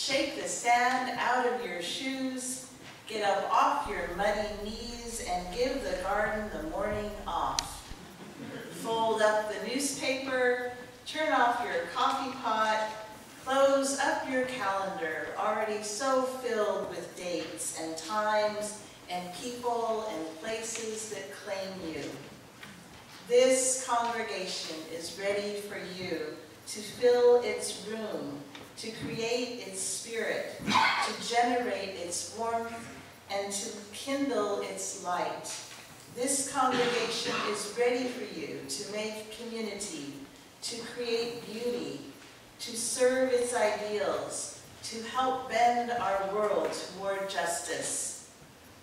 Shake the sand out of your shoes, get up off your muddy knees, and give the garden the morning off. Fold up the newspaper, turn off your coffee pot, close up your calendar, already so filled with dates and times and people and places that claim you. This congregation is ready for you to fill its room, to create its spirit, to generate its warmth, and to kindle its light. This congregation is ready for you to make community, to create beauty, to serve its ideals, to help bend our world toward justice.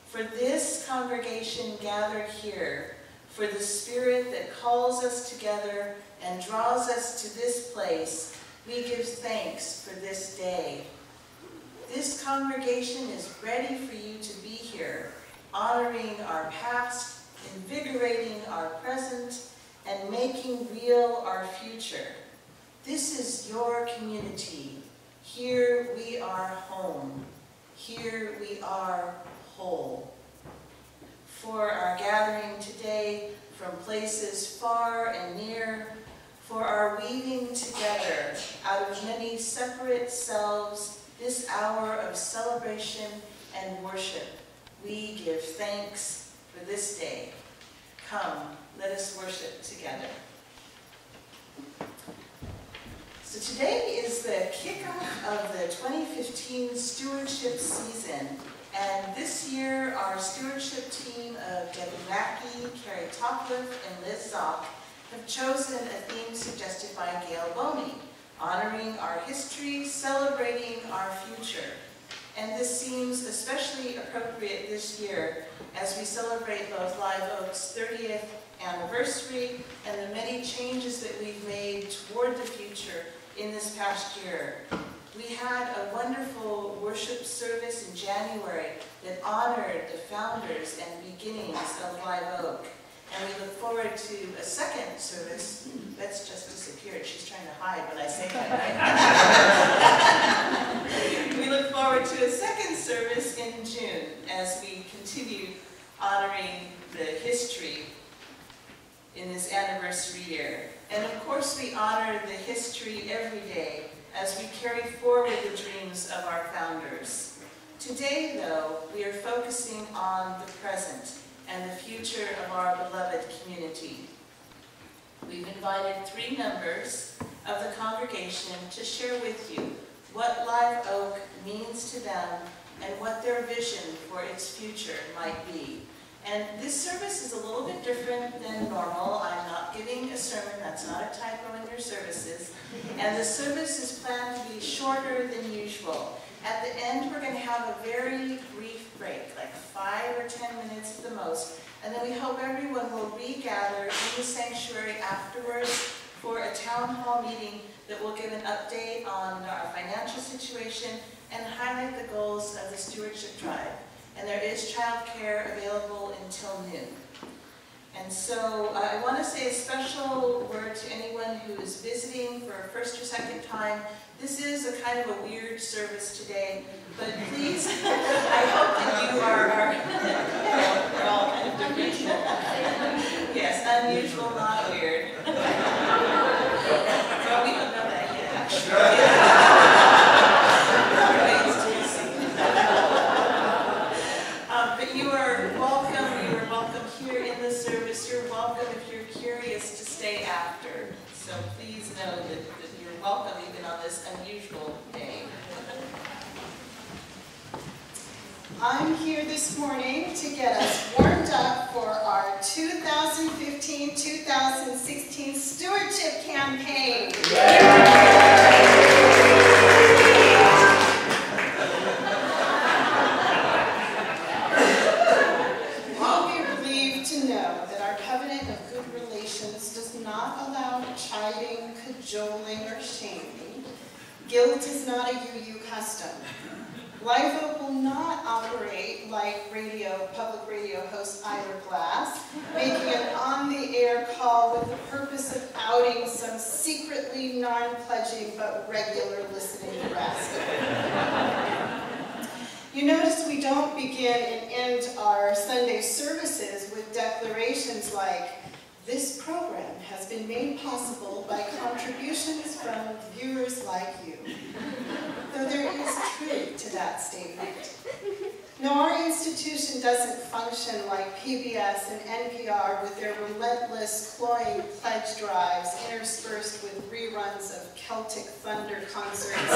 For this congregation gathered here, for the spirit that calls us together and draws us to this place, we give thanks for this day. This congregation is ready for you to be here, honoring our past, invigorating our present, and making real our future. This is your community. Here we are home. Here we are whole. For our gathering today, from places far and near, for our weaving together out of many separate selves this hour of celebration and worship, we give thanks for this day. Come, let us worship together. So today is the kickoff of the 2015 stewardship season. And this year, our stewardship team of Debbie Mackey, Carrie Topcliffe, and Liz Zock have chosen a theme suggested by Gail Boney, honoring our history, celebrating our future. And this seems especially appropriate this year as we celebrate both Live Oak's 30th anniversary and the many changes that we've made toward the future in this past year. We had a wonderful worship service in January that honored the founders and beginnings of Live Oak. And we look forward to a second service. Beth's just disappeared. She's trying to hide when I say that, right? We look forward to a second service in June as we continue honoring the history in this anniversary year. And of course, we honor the history every day as we carry forward the dreams of our founders. Today, though, we are focusing on the present and the future of our beloved community. We've invited 3 members of the congregation to share with you what Live Oak means to them and what their vision for its future might be. And this service is a little bit different than normal. I'm not giving a sermon, that's not a typo in your services. And the service is planned to be shorter than usual. At the end, we're going to have a very brief break, like 5 or 10 minutes at the most. And then we hope everyone will regather in the sanctuary afterwards for a town hall meeting that will give an update on our financial situation and highlight the goals of the stewardship drive. And there is childcare available until noon. And so I want to say a special word to anyone who is visiting for a first or second time. This is a kind of a weird service today, but please, I hope that you are we're all kind of different. Yes, unusual, not weird. Well, we don't know that yet, actually. But you are welcome here in the service. You're welcome if you're curious to stay after. So please know that you're welcome even on this unusual day. I'm here this morning to get us warmed up for our 2015-2016 stewardship campaign. All of you are relieved to know that our covenant of good relations does not allow chiding, cajoling, or shaming. Guilt is not a UU custom. Live Oak will not operate like public radio host Ira Glass, making an on-the-air call with the purpose of outing some secretly non-pledging but regular listening rascal. You notice we don't begin and end our Sunday services with declarations like, "This program has been made possible by contributions from viewers like you," though there is truth to that statement. No, our institution doesn't function like PBS and NPR with their relentless, cloying pledge drives interspersed with reruns of Celtic Thunder concerts,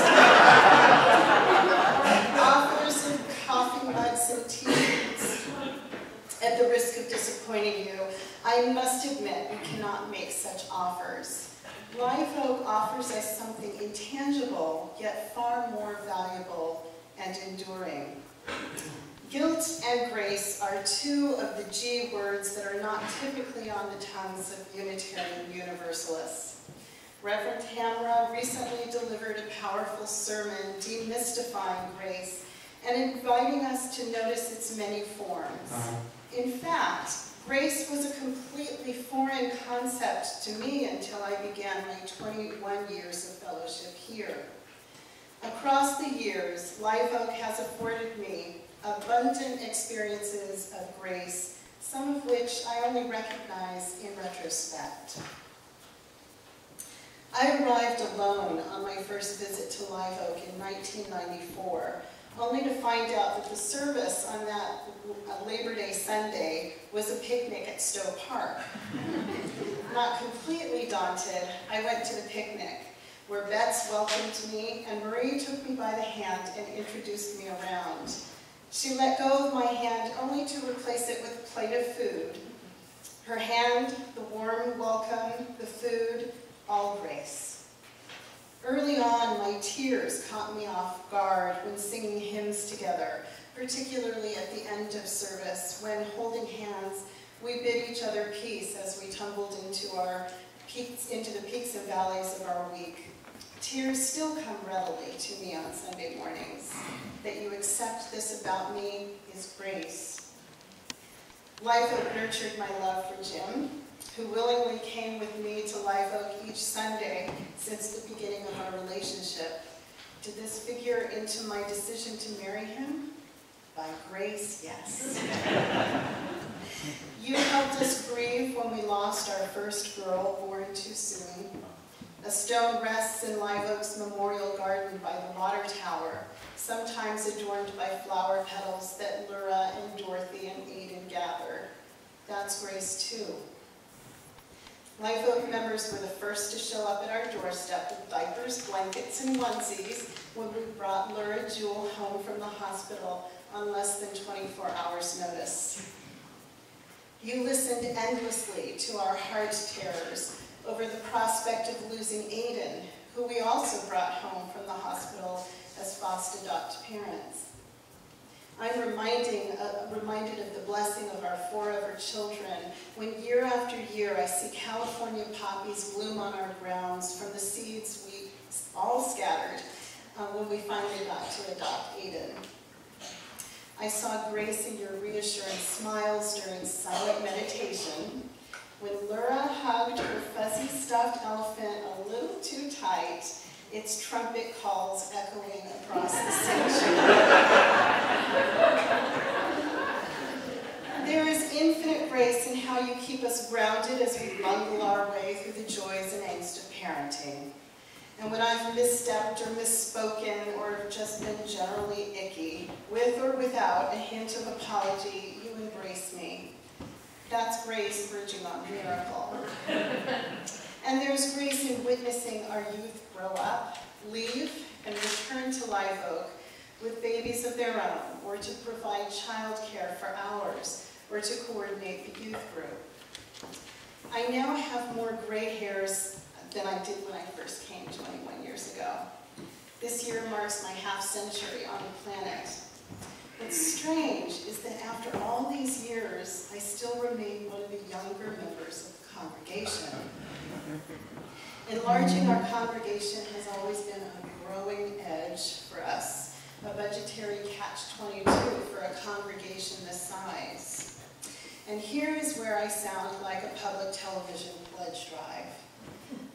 offers of coffee mugs and T-shirts. At the risk of disappointing you, I must admit we cannot make such offers. Live Oak offers us something intangible, yet far more valuable and enduring. Guilt and grace are two of the G words that are not typically on the tongues of Unitarian Universalists. Reverend Hamra recently delivered a powerful sermon demystifying grace and inviting us to notice its many forms. In fact, grace was a completely foreign concept to me until I began my 21 years of fellowship here. Across the years, Live Oak has afforded me abundant experiences of grace, some of which I only recognize in retrospect. I arrived alone on my first visit to Live Oak in 1994, only to find out that the service on that Labor Day Sunday was a picnic at Stowe Park. Not completely daunted, I went to the picnic, where Betts welcomed me and Marie took me by the hand and introduced me around. She let go of my hand only to replace it with a plate of food. Her hand, the warm welcome, the food, all grace. Early on, my tears caught me off guard when singing hymns together, particularly at the end of service, when holding hands, we bid each other peace as we tumbled into the peaks and valleys of our week. Tears still come readily to me on Sunday mornings. That you accept this about me is grace. Live Oak nurtured my love for Jim, who willingly came with me to Live Oak each Sunday since the beginning of our relationship. Did this figure into my decision to marry him? By grace, yes. You helped us grieve when we lost our first girl, born too soon. A stone rests in Live Oak's memorial garden by the water tower, sometimes adorned by flower petals that Laura and Dorothy and Aiden gather. That's grace too. Live Oak members were the first to show up at our doorstep with diapers, blankets, and onesies when we brought Laura Jewel home from the hospital on less than 24 hours' notice. You listened endlessly to our heart terrors over the prospect of losing Aiden, who we also brought home from the hospital as foster-adopt parents. I'm reminded of the blessing of our forever children when year after year I see California poppies bloom on our grounds from the seeds we all scattered when we finally got to adopt Aiden. I saw grace in your reassuring smiles during silent meditation, when Laura hugged her fuzzy stuffed elephant a little too tight, its trumpet calls echoing across the sanctuary. There is infinite grace in how you keep us grounded as we bungle our way through the joys and angst of parenting. And when I've misstepped or misspoken or just been generally icky, with or without a hint of apology, you embrace me. That's grace verging on miracle. And there's grace in witnessing our youth grow up, leave, and return to Live Oak with babies of their own, or to provide childcare for ours, or to coordinate the youth group. I now have more gray hairs than I did when I first came 21 years ago. This year marks my half-century on the planet. What's strange is that after all these years, I still remain one of the younger members of the congregation. Enlarging our congregation has always been a growing edge for us, a budgetary catch-22 for a congregation this size. And here is where I sound like a public television pledge drive.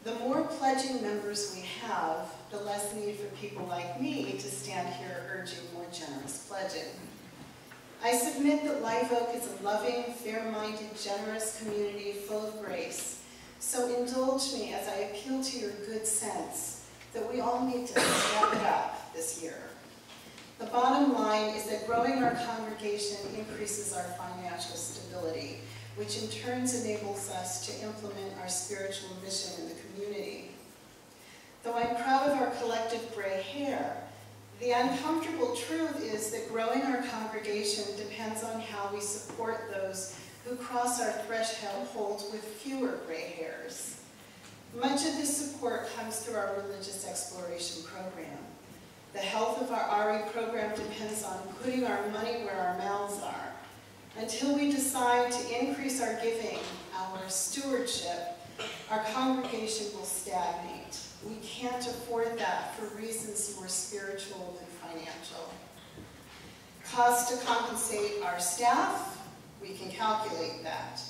The more pledging members we have, the less need for people like me to stand here urging more generous pledging. I submit that Live Oak is a loving, fair-minded, generous community full of grace. So indulge me as I appeal to your good sense that we all need to step it up this year. The bottom line is that growing our congregation increases our financial stability, which in turn enables us to implement our spiritual mission in the community. Though I'm proud of our collective gray hair, the uncomfortable truth is that growing our congregation depends on how we support those who cross our threshold with fewer gray hairs. Much of this support comes through our religious exploration program. The health of our RE program depends on putting our money where our mouths are. Until we decide to increase our giving, our stewardship, our congregation will stagnate. We can't afford that for reasons more spiritual than financial. Cost to compensate our staff, we can calculate that.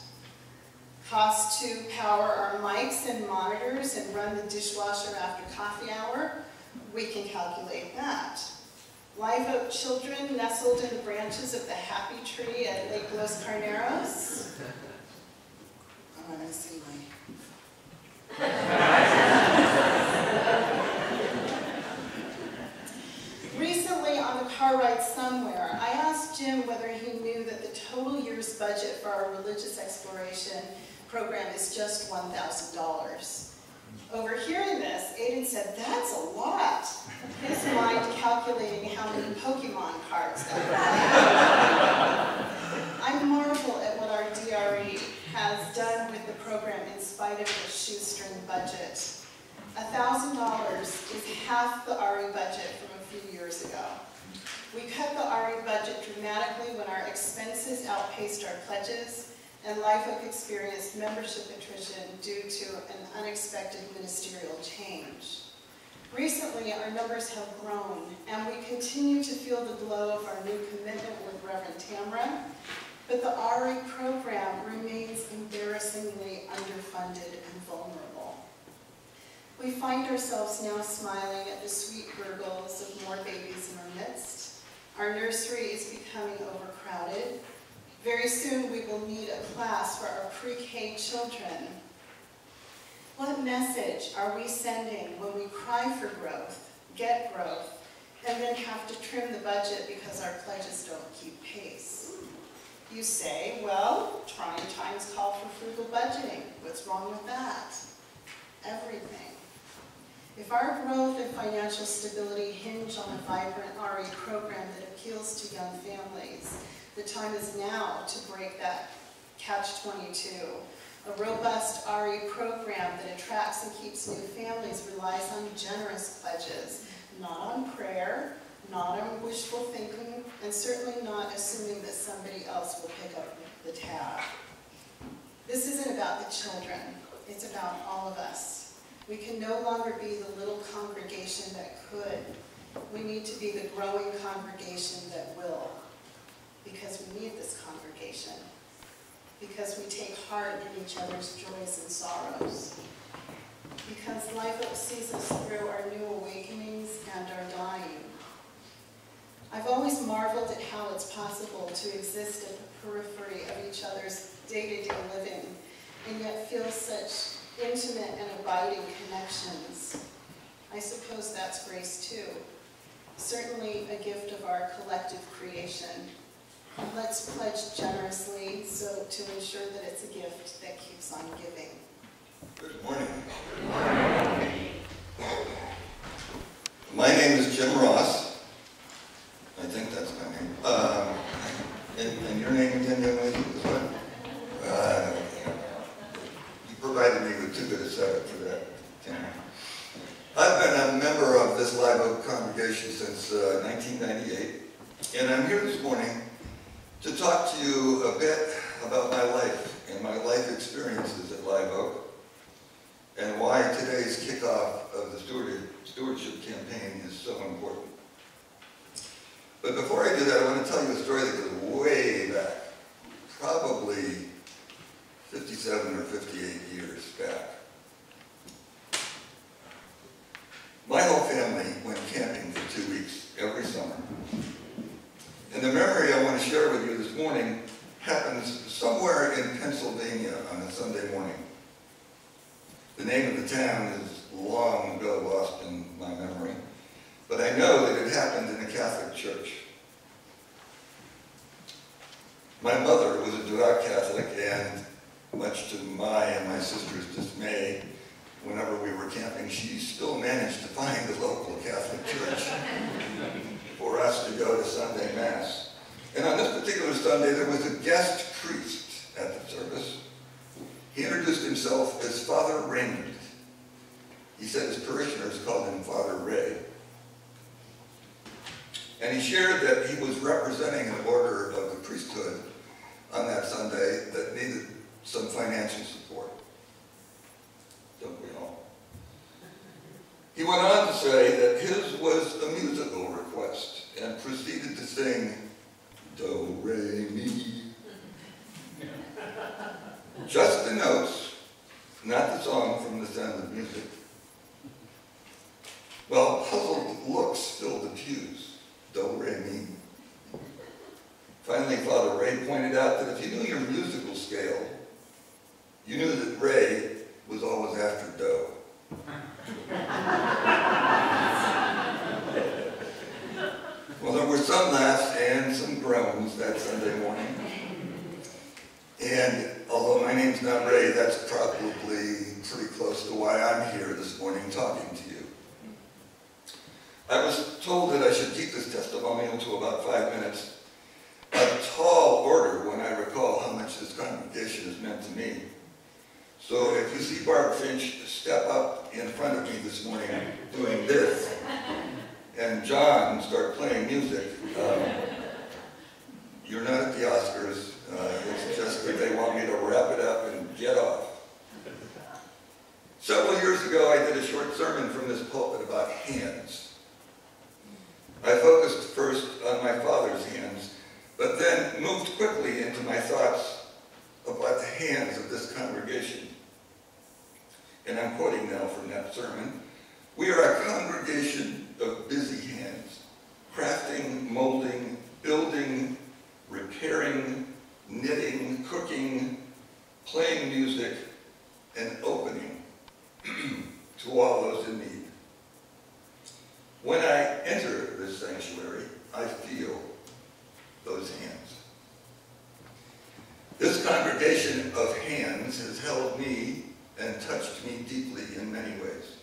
Cost to power our mics and monitors and run the dishwasher after coffee hour, we can calculate that. Live Oak children nestled in the branches of the happy tree at Lake Los Carneros. I'm going to see my... Recently, on the car ride somewhere, I asked Jim whether he knew that the total year's budget for our religious exploration program is just $1,000. Overhearing this, Aiden said, "That's a lot." His mind calculating how many Pokemon cards that were. I marvel at what our DRE has done with the program in spite of the shoestring budget. $1,000 is half the RE budget from a few years ago. We cut the RE budget dramatically when our expenses outpaced our pledges, and Live Oak experienced membership attrition due to an unexpected ministerial change. Recently, our numbers have grown, and we continue to feel the glow of our new commitment with Reverend Tamra, but the RE program remains embarrassingly underfunded and vulnerable. We find ourselves now smiling at the sweet gurgles of more babies in our midst. Our nursery is becoming overcrowded. Very soon we will need a class for our pre-K children. What message are we sending when we cry for growth, get growth, and then have to trim the budget because our pledges don't keep pace? You say, well, trying times call for frugal budgeting. What's wrong with that? Everything. If our growth and financial stability hinge on a vibrant RE program that appeals to young families, the time is now to break that catch-22. A robust RE program that attracts and keeps new families relies on generous pledges, not on prayer, not on wishful thinking, and certainly not assuming that somebody else will pick up the tab. This isn't about the children, it's about all of us. We can no longer be the little congregation that could. We need to be the growing congregation that will. Because we need this congregation. Because we take heart in each other's joys and sorrows. Because Live Oak sees us through our new awakenings and our dying. I've always marveled at how it's possible to exist at the periphery of each other's day-to-day living and yet feel such intimate and abiding connections. I suppose that's grace too. Certainly a gift of our collective creation. Let's pledge generously to ensure that it's a gift that keeps on giving. Good morning. Good morning. My name is Jim Ross. I think that's my name. And your name again, young lady, is what? You provided me with too good a setup for that. I've been a member of this Live Oak congregation since 1998, and I'm here this morning to talk to you a bit about my life and my life experiences at Live Oak, and why today's kickoff of the stewardship campaign is so important. But before I do that, I want to tell you a story that goes way back, probably 57 or 58 years back. And the memory I want to share with you this morning happens somewhere in Pennsylvania on a Sunday morning. The name of the town is long ago lost in my memory, but I know that it happened in a Catholic church. My mother was a devout Catholic, and much to my and my sister's dismay, whenever we were camping, she still managed to find a local Catholic church for us to go to Sunday Mass. And on this particular Sunday, there was a guest priest at the service. He introduced himself as Father Raymond. He said his parishioners called him Father Ray. And he shared that he was representing an order of the priesthood on that Sunday that needed some financial support. Don't we all? He went on to say that his was a musical request and proceeded to sing Do, Re, Mi. Just the notes, not the song from The Sound of Music. Well, puzzled looks filled the pews. Do, Re, Mi. Finally, Father Ray pointed out that if you knew your musical scale, you knew that Ray was always after Do. Well, there were some laughs and some groans that Sunday morning. And although my name's not Ray, that's probably pretty close to why I'm here this morning talking to you. I was told that I should keep this testimonial to about 5 minutes. A tall order when I recall how much this congregation has meant to me. So if you see Barb Finch step up in front of me this morning doing this, and John start playing music, you're not at the Oscars. It's just that they want me to wrap it up and get off. Several years ago, I did a short sermon from this pulpit about hands. I focused first on my father's hands, but then moved quickly into my thoughts about the hands of this congregation. And I'm quoting now from that sermon. We are a congregation of busy hands, crafting, molding, building, repairing, knitting, cooking, playing music, and opening to all those in need. When I enter this sanctuary, I feel those hands. This congregation of hands has held me and touched me deeply in many ways.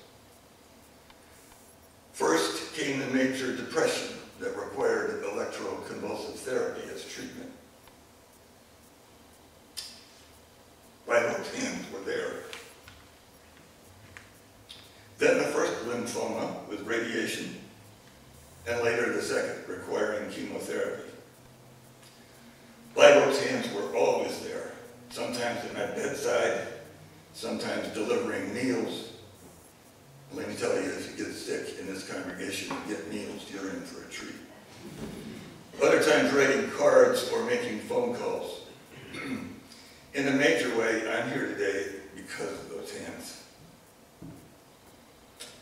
First came the major depression that required electroconvulsive therapy as treatment. My hope hands were there. Then the first lymphoma with radiation, and later the second requiring chemotherapy. Live Oak's hands were always there, sometimes at my bedside, sometimes delivering meals. Let me tell you, if you get sick in this congregation and get meals, you're in for a treat. Other times writing cards or making phone calls. In a major way, I'm here today because of those hands.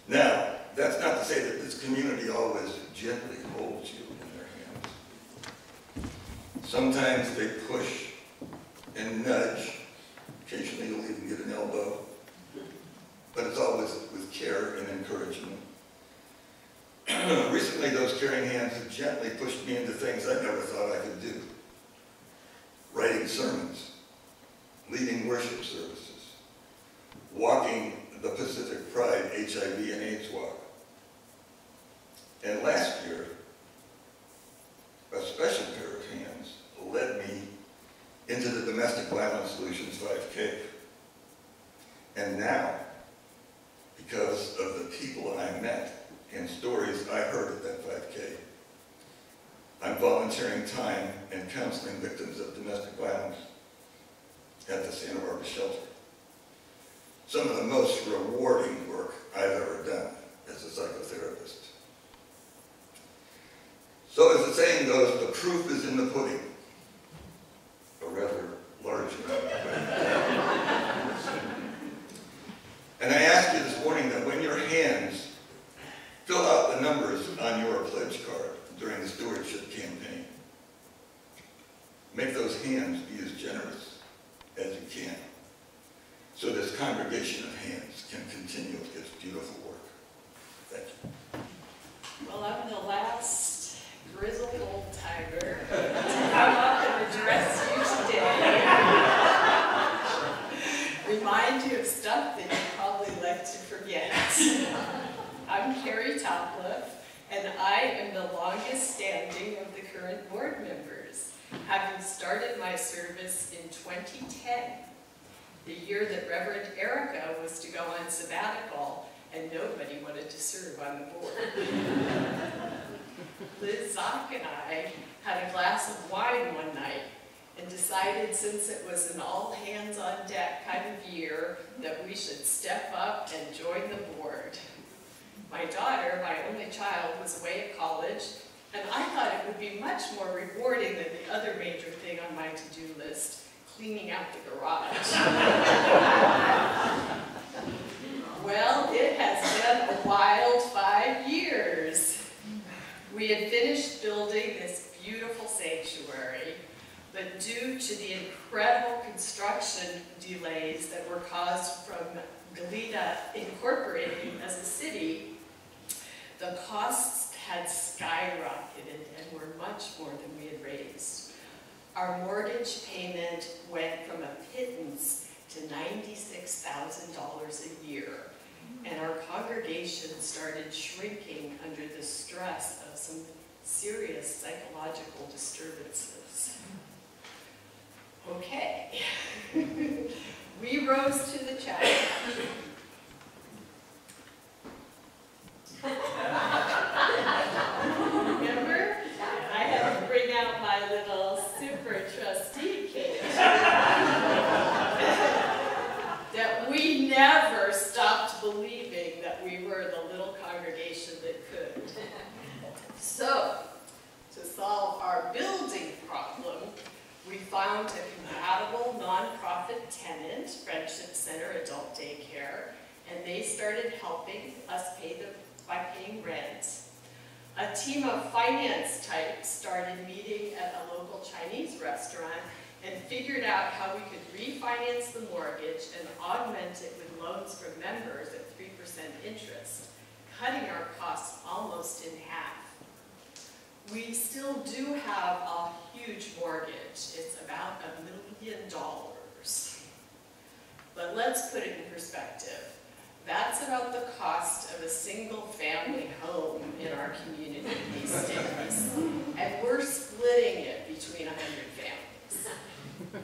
Now, that's not to say that this community always gently holds you in their hands. Sometimes they push and nudge. Occasionally you'll even get an elbow. But it's always with care and encouragement. Recently, those caring hands have gently pushed me into things I never thought I could do. Writing sermons, leading worship services, walking the Pacific Pride HIV and AIDS walk. And last year, a special pair of hands led me into the Domestic Violence Solutions 5K. And now, because of the people I met and stories I heard at that 5K, I'm volunteering time and counseling victims of domestic violence at the Santa Barbara shelter. Some of the most rewarding work I've ever done as a psychotherapist. So as the saying goes, the proof is in the pudding. A rather large amount of pudding. And I ask you this morning that when your hands fill out the numbers on your pledge card during the stewardship campaign, make those hands be as generous as you can, so this congregation of hands can continue its beautiful work. Thank you. Well, I'm the last grizzled old timer to come up and address you today. Remind you of stuff that you probably like to forget. I'm Carrie Topliff, and I am the longest standing of the current board members, having started my service in 2010, the year that Reverend Erica was to go on sabbatical and nobody wanted to serve on the board. Liz Zock and I had a glass of wine one night and decided, since it was an all-hands-on-deck kind of year, that we should step up and join the board. My daughter, my only child, was away at college, and I thought it would be much more rewarding than the other major thing on my to-do list, cleaning out the garage. Well, it has been a wild 5 years. We had finished building this beautiful sanctuary, but due to the incredible construction delays that were caused from Goleta incorporating as a city, the costs had skyrocketed and were much more than we had raised. Our mortgage payment went from a pittance to $96,000 a year, and our congregation started shrinking under the stress of some serious psychological disturbances. Okay, we rose to the challenge. Remember? I had to bring out my little super trustee cake. That we never stopped believing that we were the little congregation that could. So, to solve our building problem, we found a compatible nonprofit tenant, Friendship Center Adult Daycare, and they started helping us by paying rent. A team of finance types started meeting at a local Chinese restaurant and figured out how we could refinance the mortgage and augment it with loans from members at 3% interest, cutting our costs almost in half. We still do have a huge mortgage. It's about $1 million. But let's put it in perspective. That's about the cost of a single-family home in our community these days. And we're splitting it between 100 families.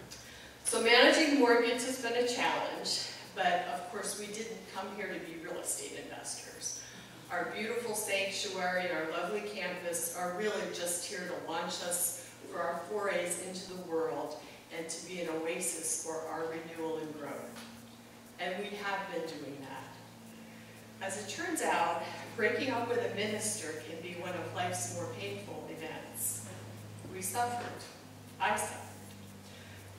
So managing mortgage has been a challenge, but of course we didn't come here to be real estate investors. Our beautiful sanctuary and our lovely campus are really just here to launch us for our forays into the world and to be an oasis for our renewal and growth. And we have been doing that. As it turns out, breaking up with a minister can be one of life's more painful events. We suffered. I suffered.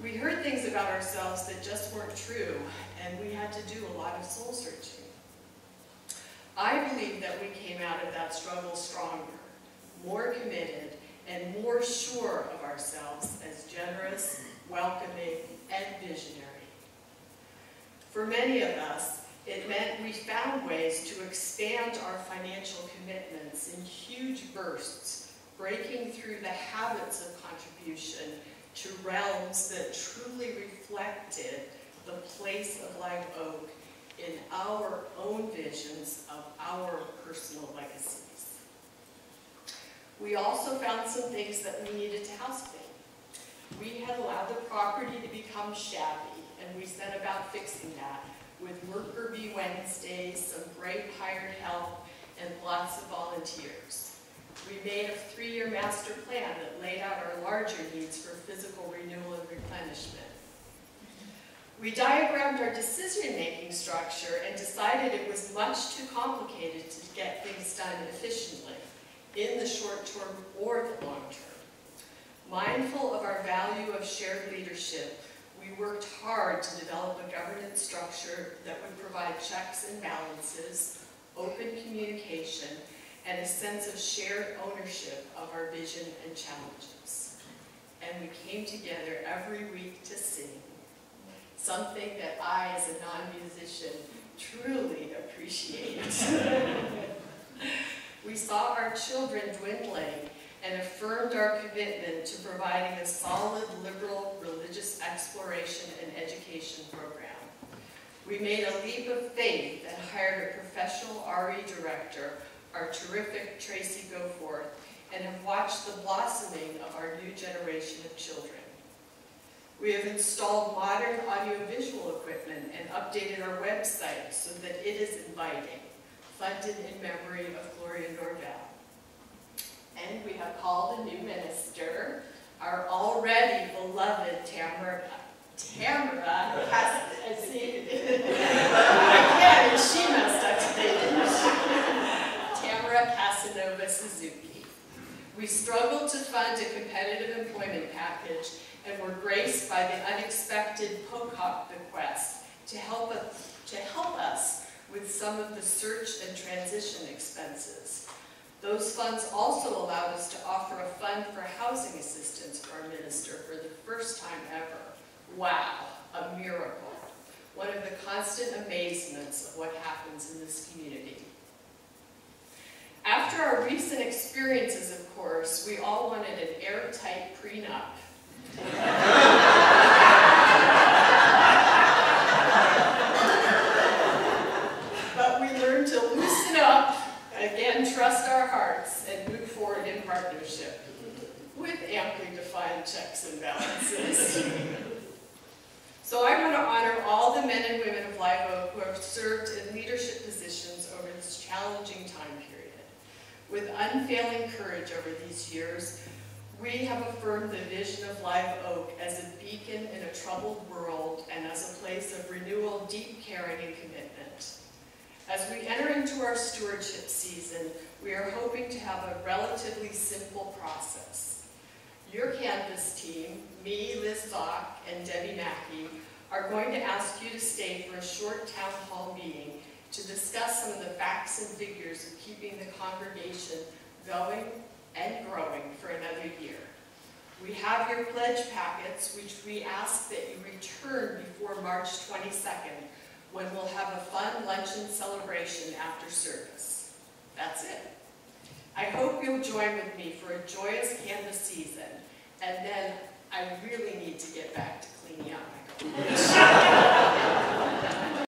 We heard things about ourselves that just weren't true, and we had to do a lot of soul searching. I believe that we came out of that struggle stronger, more committed, and more sure of ourselves as generous, welcoming, and visionary. For many of us, it meant we found ways to expand our financial commitments in huge bursts, breaking through the habits of contribution to realms that truly reflected the place of Live Oak in our own visions of our personal legacies. We also found some things that we needed to house clean. We had allowed the property to become shabby, and we set about fixing that with Worker Bee Wednesdays, some great hired help, and lots of volunteers. We made a 3-year master plan that laid out our larger needs for physical renewal and replenishment. We diagrammed our decision-making structure and decided it was much too complicated to get things done efficiently, in the short term or the long term. Mindful of our value of shared leadership, we worked hard to develop a governance structure that would provide checks and balances, open communication, and a sense of shared ownership of our vision and challenges. and we came together every week to sing, something that I, as a non-musician, truly appreciate. We saw our children dwindling and affirmed our commitment to providing a solid liberal religious exploration and education program. We made a leap of faith and hired a professional RE director, our terrific Tracy Goforth, and have watched the blossoming of our new generation of children. We have installed modern audiovisual equipment and updated our website so that it is inviting, funded in memory of Gloria Norvell. And we have called a new minister, our already beloved Tamara again, she messed up today, didn't she? Tamara Casanova Suzuki. We struggled to fund a competitive employment package and were graced by the unexpected Pocock bequest to help us with some of the search and transition expenses. Those funds also allowed us to offer a fund for housing assistance for our minister for the first time ever. Wow, a miracle. One of the constant amazements of what happens in this community. After our recent experiences, of course, we all wanted an airtight prenup. But we learned to loosen up, again, trust our hearts, and move forward in partnership with amply defined checks and balances. So I want to honor all the men and women of Live Oak who have served in leadership positions over this challenging time period. With unfailing courage over these years, we have affirmed the vision of Live Oak as a beacon in a troubled world and as a place of renewal, deep caring, and commitment. As we enter into our stewardship season, we are hoping to have a relatively simple process. Your campus team, me, Liz Zock, and Debbie Mackey, are going to ask you to stay for a short town hall meeting to discuss some of the facts and figures of keeping the congregation going and growing for another year. We have your pledge packets, which we ask that you return before March 22nd, when we'll have a fun luncheon celebration after service. That's it. I hope you'll join with me for a joyous Canvas season, and then I really